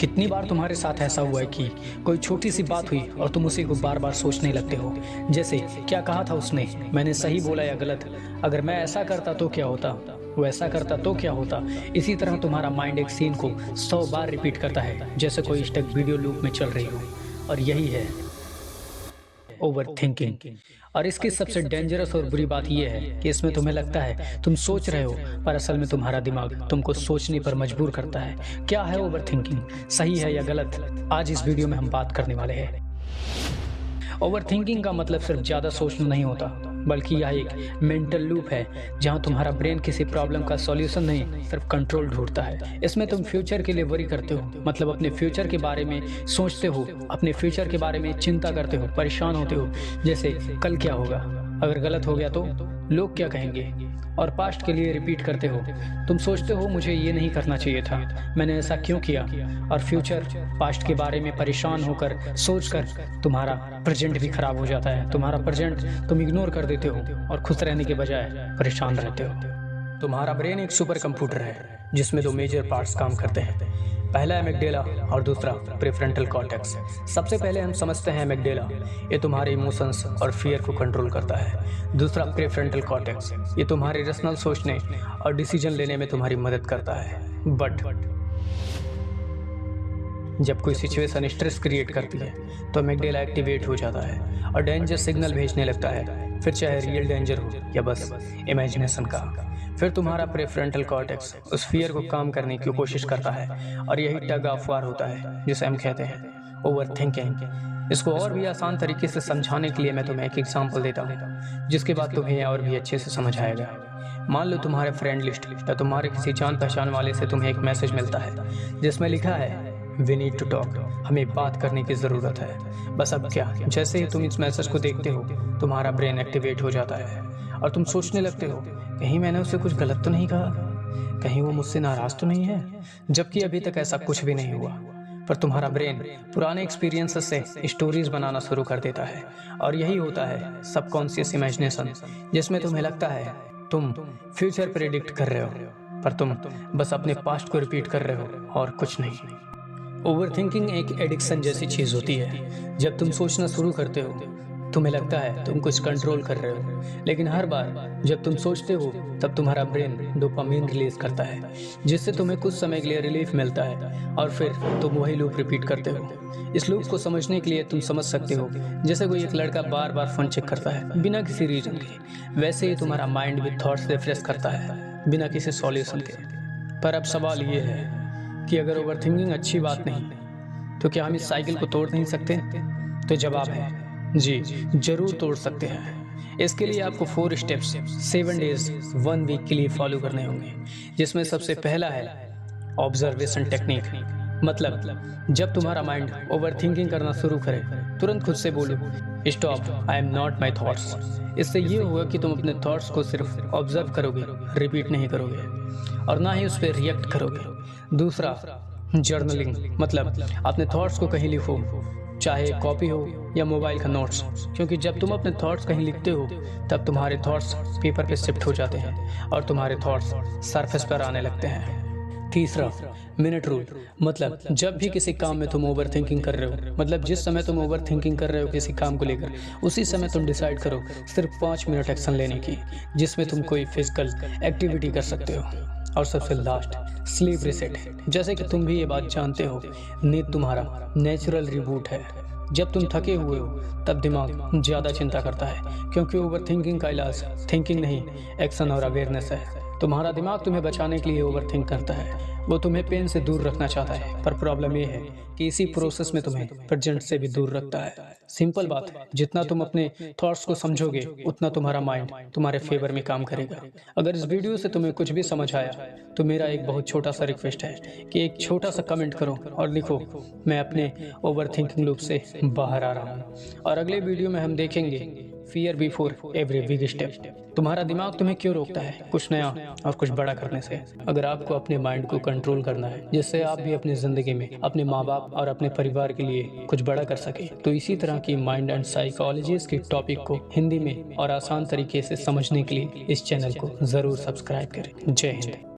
कितनी बार तुम्हारे साथ ऐसा हुआ है कि कोई छोटी सी बात हुई और तुम उसी को बार बार सोचने लगते हो, जैसे क्या कहा था उसने, मैंने सही बोला या गलत, अगर मैं ऐसा करता तो क्या होता, वो ऐसा करता तो क्या होता। इसी तरह तुम्हारा माइंड एक सीन को 100 बार रिपीट करता है, जैसे कोई स्टक वीडियो लूप में चल रही हो। और यही है ओवर थिंकिंग। और इसकी सबसे डेंजरस और बुरी बात यह है कि इसमें तुम्हें लगता है तुम सोच रहे हो, पर असल में तुम्हारा दिमाग तुमको सोचने पर मजबूर करता है। क्या है ओवर थिंकिंग, सही है या गलत, आज इस वीडियो में हम बात करने वाले हैं। ओवर थिंकिंग का मतलब सिर्फ ज़्यादा सोचना नहीं होता, बल्कि यह एक मेंटल लूप है जहां तुम्हारा ब्रेन किसी प्रॉब्लम का सॉल्यूशन नहीं, सिर्फ कंट्रोल ढूंढता है। इसमें तुम फ्यूचर के लिए वरी करते हो, मतलब अपने फ्यूचर के बारे में सोचते हो, अपने फ्यूचर के बारे में चिंता करते हो, परेशान होते हो, जैसे कल क्या होगा, अगर गलत हो गया तो लोग क्या कहेंगे। और पास्ट के लिए रिपीट करते हो, तुम सोचते हो मुझे ये नहीं करना चाहिए था, मैंने ऐसा क्यों किया। और फ्यूचर पास्ट के बारे में परेशान होकर सोचकर तुम्हारा प्रेजेंट भी खराब हो जाता है। तुम्हारा प्रेजेंट तुम इग्नोर कर देते हो और खुश रहने के बजाय परेशान रहते हो। तुम्हारा ब्रेन एक सुपर कंप्यूटर है जिसमें 2 मेजर पार्ट्स काम करते हैं। पहला है एमिगडाला और दूसरा प्रीफ्रंटल कॉर्टेक्स। सबसे पहले हम समझते हैं एमिगडाला, ये तुम्हारे इमोशंस और फियर को कंट्रोल करता है। दूसरा प्रीफ्रंटल कॉर्टेक्स, ये तुम्हारे रैशनल सोचने और डिसीजन लेने में तुम्हारी मदद करता है। बट जब कोई सिचुएशन स्ट्रेस क्रिएट करती है तो एमिगडाला एक्टिवेट हो जाता है और डेंजर सिग्नल भेजने लगता है, फिर चाहे रियल डेंजर हो या बस इमेजिनेशन का। फिर तुम्हारा प्रीफ्रंटल कॉर्टेक्स उस फियर को काम करने की कोशिश करता है और यही टग ऑफ वार होता है जिसे हम कहते हैं ओवर थिंकिंग। इसको और भी आसान तरीके से समझाने के लिए मैं तुम्हें एक एग्जांपल देता हूँ, जिसके बाद तुम्हें और भी अच्छे से समझ आएगा। मान लो तुम्हारे फ्रेंड लिस्ट या तुम्हारे किसी जान पहचान वाले से तुम्हें एक मैसेज मिलता है जिसमें लिखा है वी नीड टू टॉक, हमें बात करने की ज़रूरत है। बस अब क्या, जैसे ही तुम इस मैसेज को देखते हो तुम्हारा ब्रेन एक्टिवेट हो जाता है और तुम सोचने लगते हो कहीं मैंने उसे कुछ गलत तो नहीं कहा, कहीं वो मुझसे नाराज़ तो नहीं है, जबकि अभी तक ऐसा कुछ भी नहीं हुआ। पर तुम्हारा ब्रेन पुराने एक्सपीरियंसेस से स्टोरीज बनाना शुरू कर देता है और यही होता है सबकॉन्शियस इमेजिनेशन, जिसमें तुम्हें लगता है तुम फ्यूचर प्रेडिक्ट कर रहे हो, पर तुम बस अपने पास्ट को रिपीट कर रहे हो और कुछ नहीं। ओवरथिंकिंग एक एडिक्शन जैसी चीज़ होती है। जब तुम सोचना शुरू करते हो तुम्हें लगता है तुम कुछ कंट्रोल कर रहे हो, लेकिन हर बार जब तुम सोचते हो तब तुम्हारा ब्रेन डोपामिन रिलीज करता है, जिससे तुम्हें कुछ समय के लिए रिलीफ मिलता है और फिर तुम वही लूप रिपीट करते हो। इस लूप को समझने के लिए तुम समझ सकते हो जैसे कोई एक लड़का बार बार फोन चेक करता है बिना किसी रीजन के, वैसे ही तुम्हारा माइंड भी थॉट्स रिफ्रेश करता है बिना किसी सॉल्यूशन के। पर अब सवाल ये है कि अगर ओवरथिंकिंग अच्छी बात नहीं तो क्या हम इस साइकिल को तोड़ नहीं सकते? तो जवाब है जी, जरूर तोड़ सकते हैं। इसके लिए आपको 4 स्टेप्स 7 डेज 1 वीक के लिए फॉलो करने होंगे, जिसमें सबसे पहला है ऑब्जर्वेशन टेक्निक। मतलब जब तुम्हारा माइंड ओवरथिंकिंग करना शुरू करे तुरंत खुद से बोलो stop, I am not my thoughts. इससे ये होगा कि तुम अपने थॉट्स को सिर्फ ऑब्जर्व करोगे, रिपीट नहीं करोगे और ना ही उस पर रिएक्ट करोगे। दूसरा जर्नलिंग, मतलब अपने थॉट्स को कहीं लिखो, चाहे कॉपी हो या मोबाइल का नोट्स, क्योंकि जब तुम अपने थॉट्स कहीं लिखते हो तब तुम्हारे थॉट्स पेपर पे शिफ्ट हो जाते हैं और तुम्हारे थॉट्स सरफेस पर आने लगते हैं। तीसरा मिनट रूल, मतलब जब भी किसी काम में तुम ओवर थिंकिंग कर रहे हो, मतलब जिस समय तुम ओवर थिंकिंग कर रहे हो किसी काम को लेकर, उसी समय तुम डिसाइड करो सिर्फ 5 मिनट एक्शन लेने की, जिसमें तुम कोई फिजिकल एक्टिविटी कर सकते हो। और सबसे लास्ट स्लीप रिसेट, जैसे कि तुम भी ये बात जानते हो नींद तुम्हारा नेचुरल रिबूट है। जब तुम थके हुए हो तब दिमाग ज़्यादा चिंता करता है, क्योंकि ओवर थिंकिंग का इलाज थिंकिंग नहीं, एक्शन और अवेयरनेस है। तुम्हारा दिमाग तुम्हें बचाने के लिए ओवर थिंक करता है, वो तुम्हें पेन से दूर रखना चाहता है, पर प्रॉब्लम ये है कि इसी प्रोसेस में तुम्हें प्रेजेंट से भी दूर रखता है। सिंपल बात, जितना तुम अपने थॉट्स को समझोगे उतना तुम्हारा माइंड तुम्हारे फेवर में काम करेगा। अगर इस वीडियो से तुम्हें कुछ भी समझ आया तो मेरा एक बहुत छोटा सा रिक्वेस्ट है कि एक छोटा सा कमेंट करो और लिखो मैं अपने ओवर थिंकिंग लूप से बाहर आ रहा हूँ। और अगले वीडियो में हम देखेंगे fear before every big step. तुम्हारा दिमाग तुम्हें क्यों रोकता है कुछ नया और कुछ बड़ा करने से? अगर आपको अपने माइंड को कंट्रोल करना है जिससे आप भी अपनी जिंदगी में अपने माँ बाप और अपने परिवार के लिए कुछ बड़ा कर सके, तो इसी तरह की माइंड एंड साइकोलॉजीज की टॉपिक को हिंदी में और आसान तरीके से समझने के लिए इस चैनल को जरूर सब्सक्राइब करें। जय हिंद।